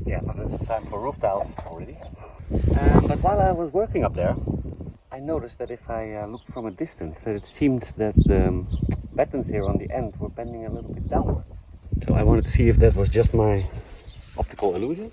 Yeah, but it's time for roof tile already. But while I was working up there, I noticed that if I looked from a distance, that it seemed that the battens here on the end were bending a little bit downward. So I wanted to see if that was just my optical illusion.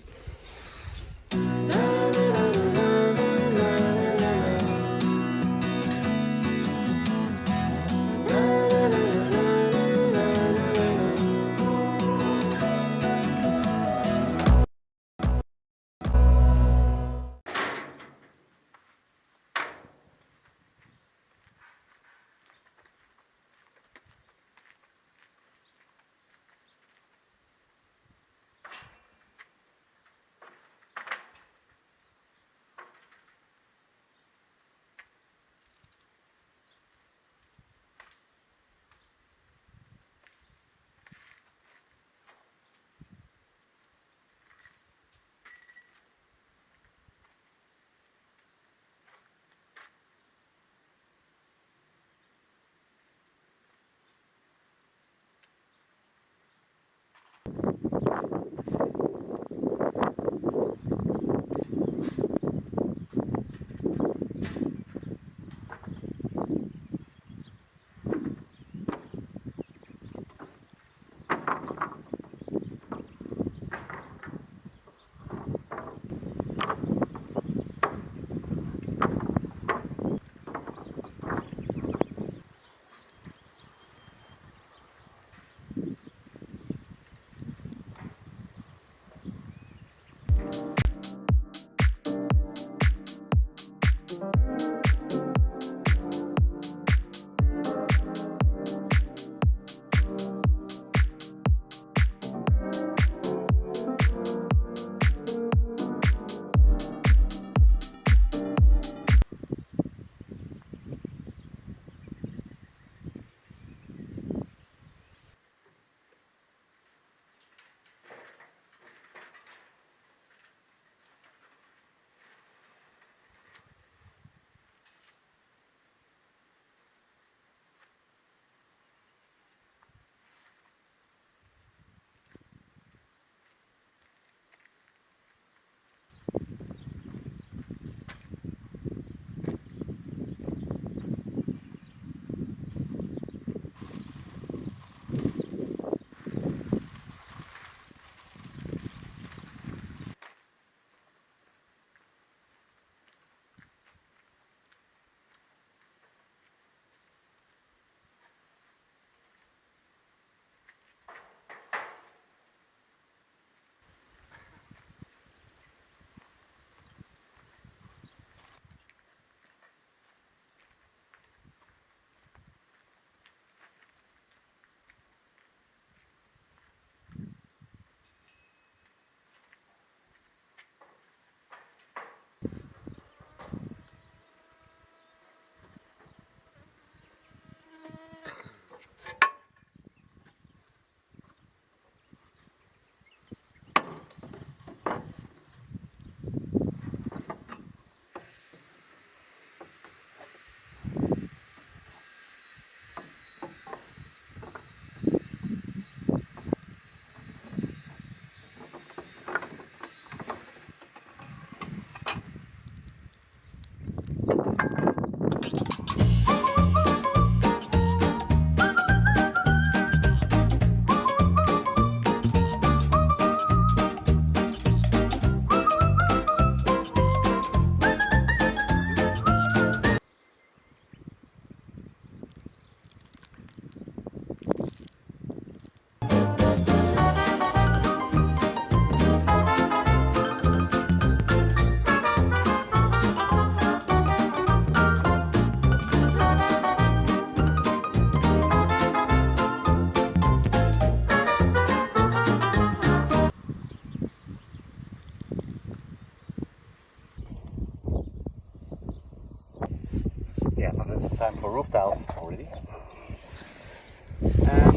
Yeah, but it's time for roof tile already.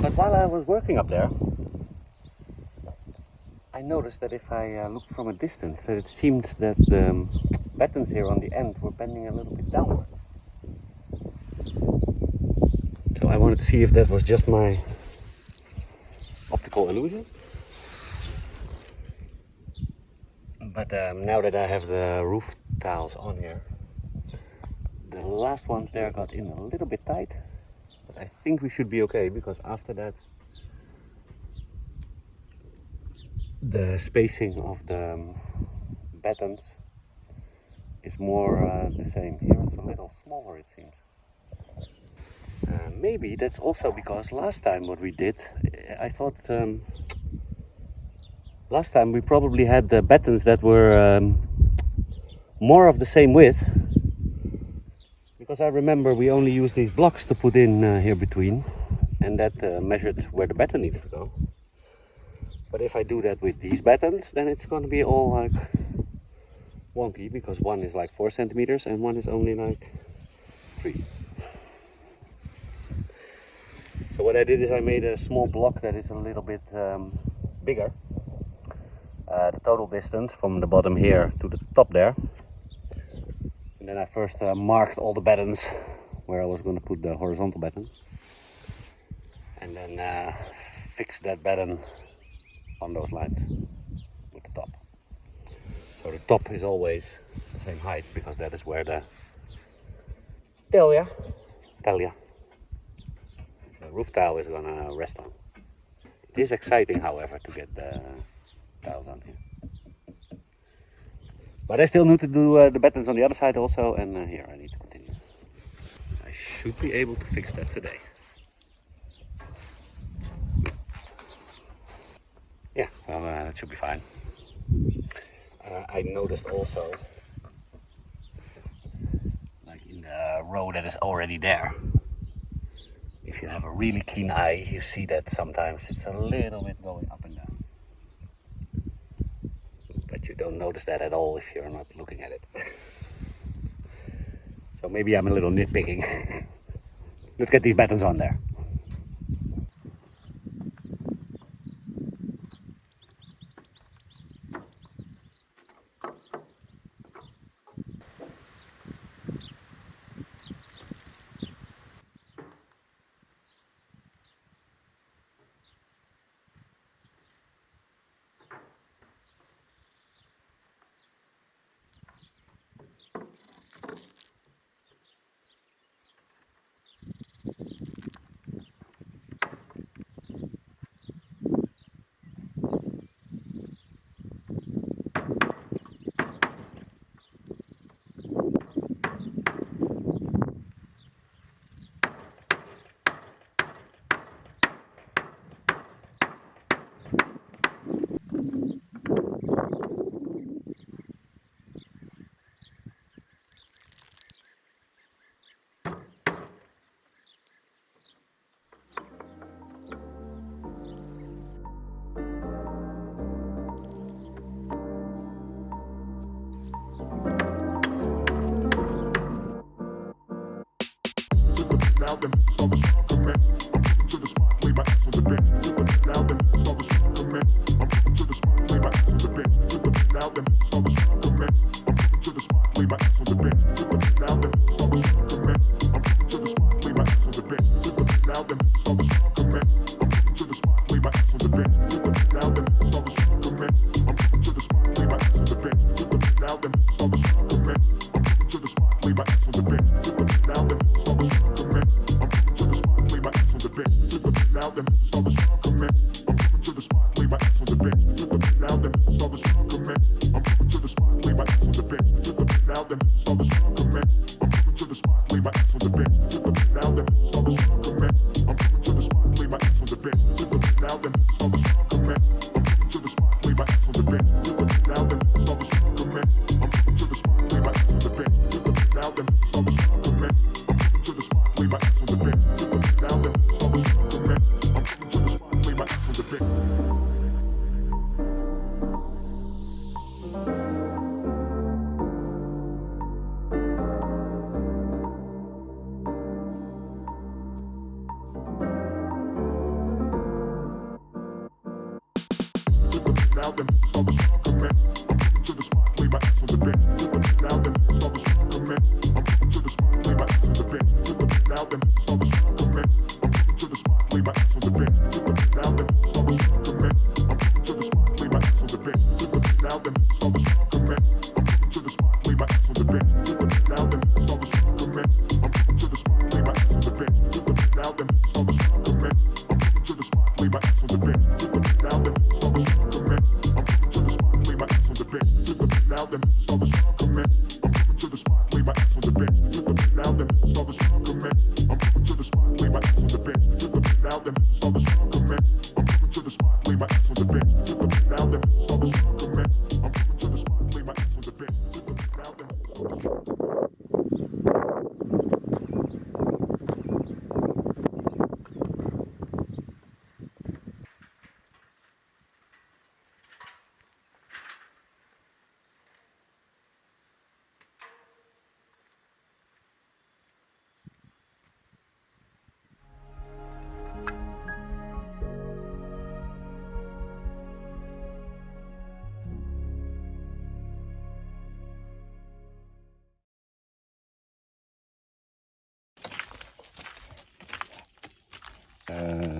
But while I was working up there, I noticed that if I looked from a distance, that it seemed that the battens here on the end were bending a little bit downward. So I wanted to see if that was just my optical illusion. But now that I have the roof tiles on here, the last ones there got in a little bit tight, but I think we should be okay, because after that the spacing of the battens is more the same. Here it's a little smaller, it seems. Maybe that's also because last time what we did, I thought last time we probably had the battens that were more of the same width, because I remember we only used these blocks to put in here between, and that measured where the batten needed to go. But if I do that with these battens, then it's going to be all like wonky, because one is like 4 centimeters and one is only like 3. So what I did is I made a small block that is a little bit bigger. The total distance from the bottom here to the top there. And then I first marked all the battens where I was going to put the horizontal batten. And then fixed that batten on those lines with the top. So the top is always the same height, because that is where the talia, the roof tile is gonna rest on. It is exciting, however, to get the tiles on here. But I still need to do the battens on the other side also, and here I need to continue. I should be able to fix that today. Yeah, so that should be fine. I noticed also, like in the row that is already there, if you have a really keen eye, you see that sometimes it's a little bit going up and down. But you don't notice that at all if you're not looking at it. So maybe I'm a little nitpicking. Let's get these battens on there.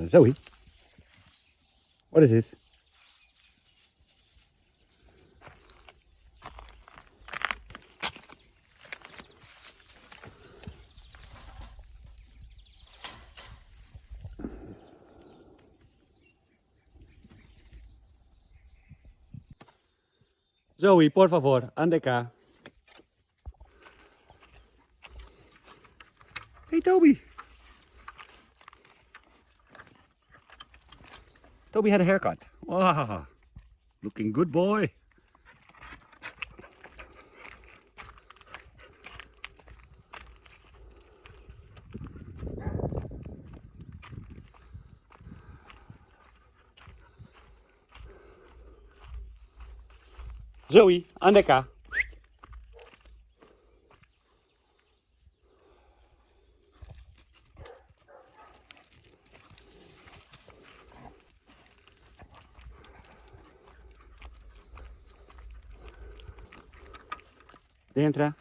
Zoe, what is this? Zoe, por favor, ande cá. Hey, Toby. Toby had a haircut. Wow, looking good, boy. Zoe, ande cá. Entra.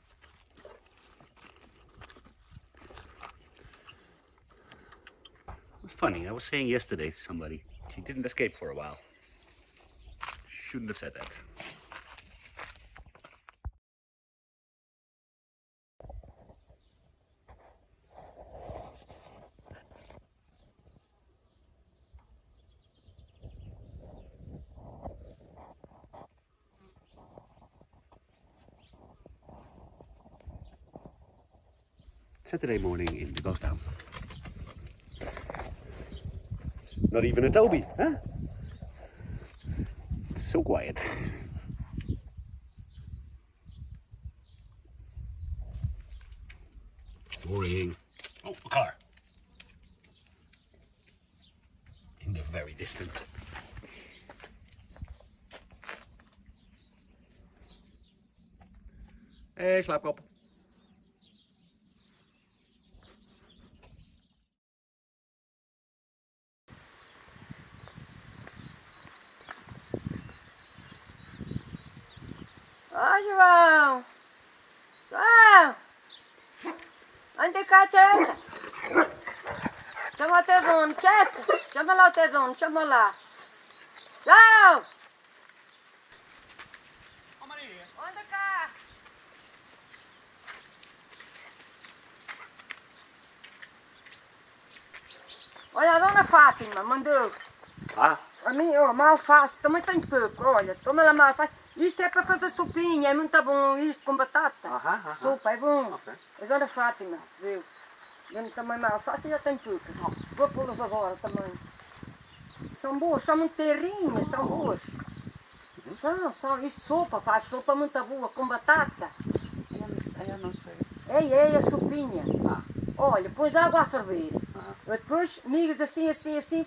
It's funny, I was saying yesterday to somebody, she didn't escape for a while. Shouldn't have said that. Saturday morning in the ghost town. Not even a Toby, huh? It's so quiet. Boring. Oh, a car. In the very distant. Hey, slaapkop. Ó, João! João! Onde cá, Tessa? Chama o teu dono, Tessa! Chama lá o teu dono, chama lá! João! Ô Maria. Onde cá? Olha, a dona Fátima mandou. Ah, A mim, ó, uma alface, também tem pouco, olha, toma lá uma alface. Isto é para fazer sopinha, é muito bom isto com batata. Sopa, é bom. Ok. A dona Fátima, viu? Deu-me também uma alface e já tem pouco. Vou pô-las agora também. São boas, são muito terrinhas, são boas. São, isto sopa, faz sopa muito boa com batata. eu não sei. É a sopinha. Olha, pões água a ferver. Depois migas assim,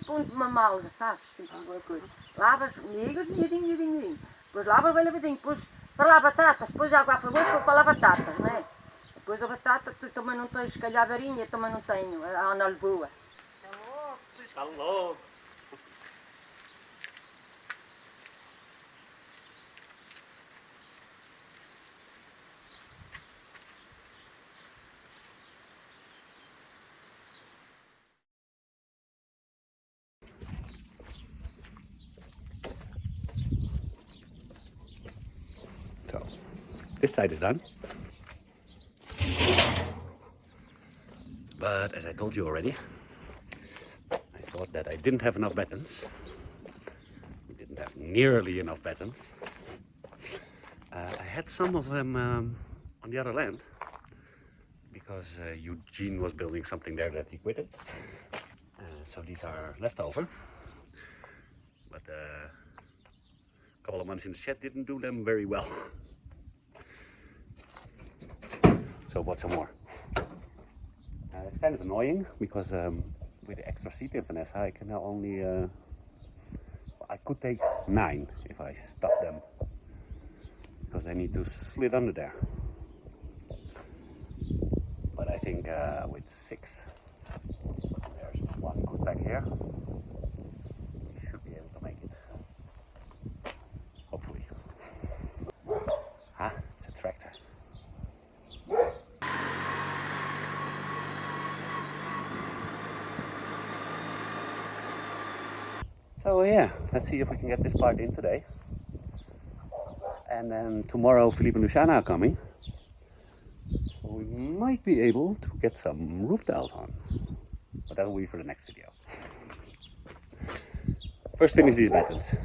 põe uma malga, sabes? Assim, alguma coisa. Lavas, migas, miudinho. Depois lavas bem lavadinho. Depois para lá batatas, depois água a ferver, depois para lá batatas, não é? Depois a batata, tu também não tens, se calhar varinha, também não tenho, a na Lisboa. Tá louco. So, this side is done. But as I told you already, I thought that I didn't have enough battens. We didn't have nearly enough battens. I had some of them on the other land because Eugene was building something there that he quitted. So these are leftover. But a couple of months in the shed didn't do them very well. So bought some more. It's kind of annoying because with the extra seat in Vanessa I can now only I could take 9 if I stuff them, because they need to slid under there. But I think with 6, there's one good pack here. You should be able to make it. Hopefully. Ah, it's a tractor. So yeah, let's see if we can get this part in today. And then tomorrow Philippe and Luciana are coming. So we might be able to get some roof tiles on. But that will be for the next video. First finish these battens.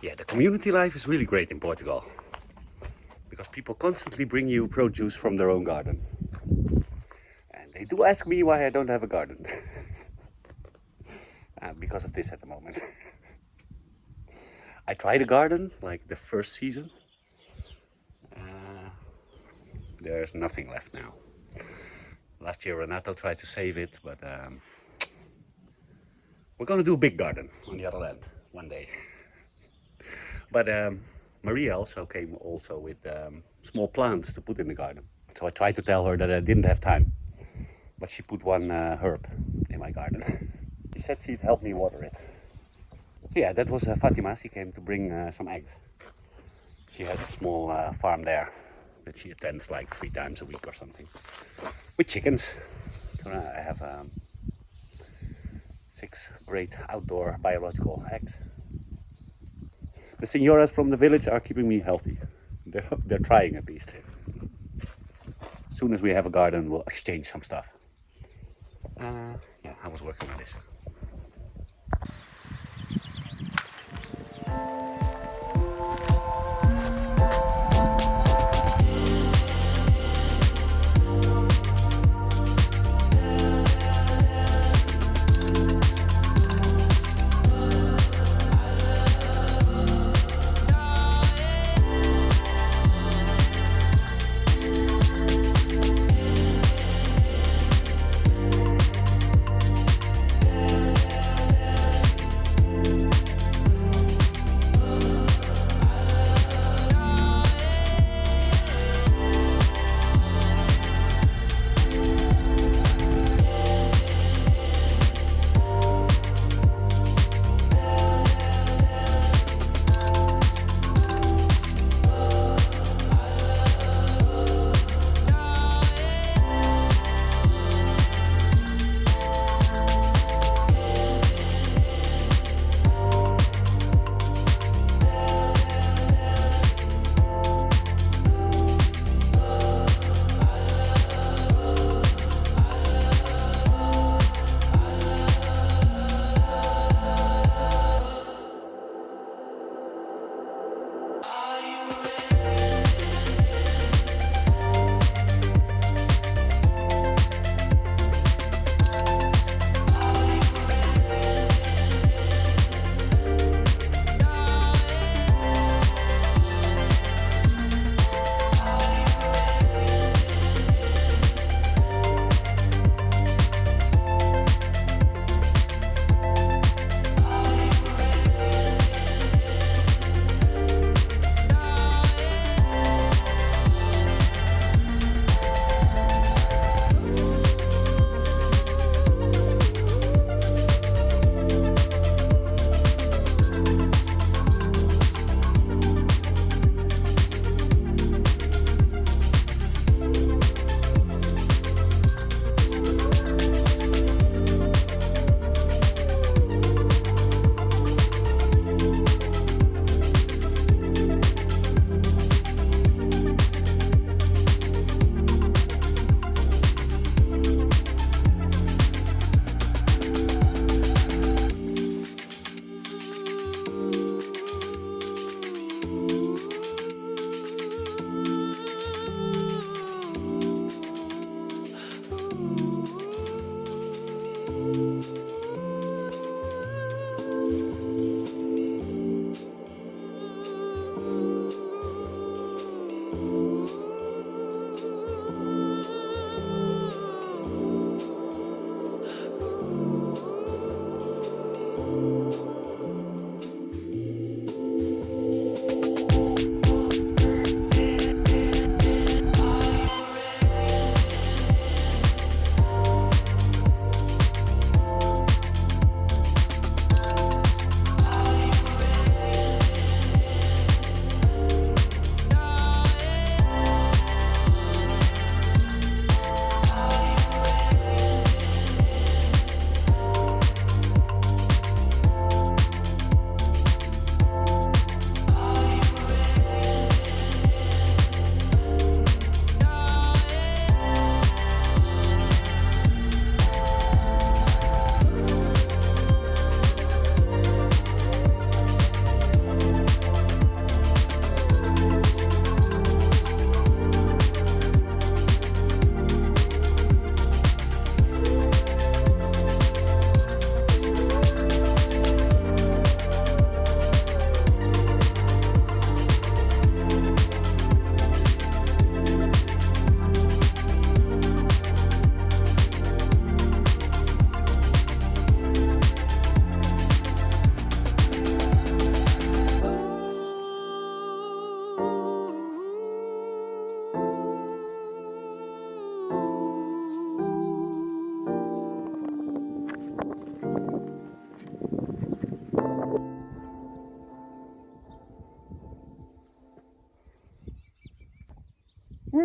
Yeah, the community life is really great in Portugal, because people constantly bring you produce from their own garden. And they do ask me why I don't have a garden. Because of this at the moment. I tried a garden like the first season. There's nothing left now. Last year Renato tried to save it, but we're gonna do a big garden on the other land one day. But Maria also came with small plants to put in the garden. So I tried to tell her that I didn't have time. But she put one herb in my garden. She said she'd help me water it. So yeah, that was Fatima. She came to bring some eggs. She has a small farm there that she attends like 3 times a week or something. With chickens. So now I have 6 great outdoor biological eggs. The senoras from the village are keeping me healthy. They're trying at least. As soon as we have a garden, we'll exchange some stuff. Yeah, I was working on this.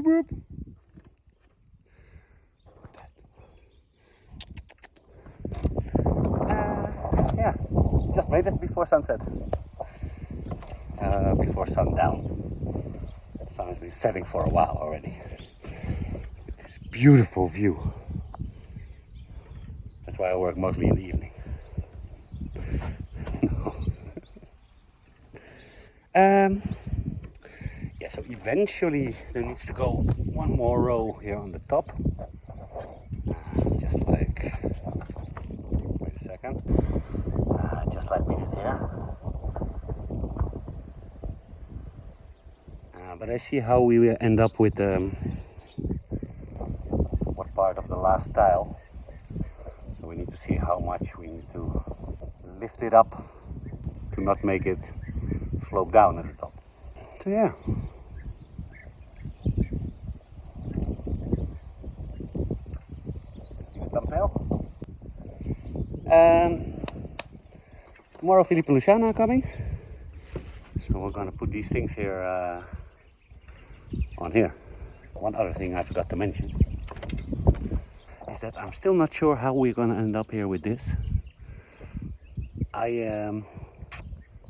Whoop whoop. Yeah, just made it before sunset. Before sundown. The sun has been setting for a while already. This beautiful view. That's why I work mostly in the evening. Yeah, so eventually there needs to go one more row here on the top. Just like, wait a second. Just like we did here. But I see how we will end up with what part of the last tile. So we need to see how much we need to lift it up to not make it slope down at the top. So yeah. Let's do the thumbnail. Tomorrow Philippe and Luciana are coming. So we're gonna put these things here on here. One other thing I forgot to mention is that I'm still not sure how we're gonna end up here with this. I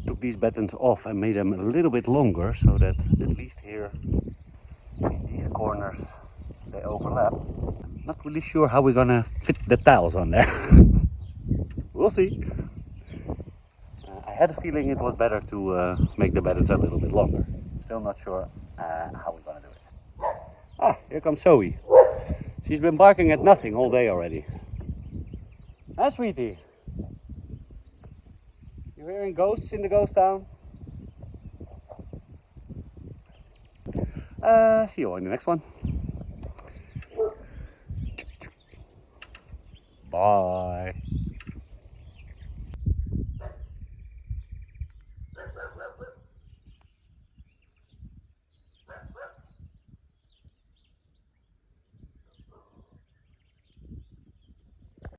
took these battens off and made them a little bit longer so that at least here in these corners they overlap. I'm not really sure how we're gonna fit the tiles on there. We'll see. I had a feeling it was better to make the battens a little bit longer. Still not sure how we're gonna do it. Ah, here comes Zoey. She's been barking at nothing all day already. Ah, sweetie. You hearing ghosts in the ghost town? See you all in the next one. Bye.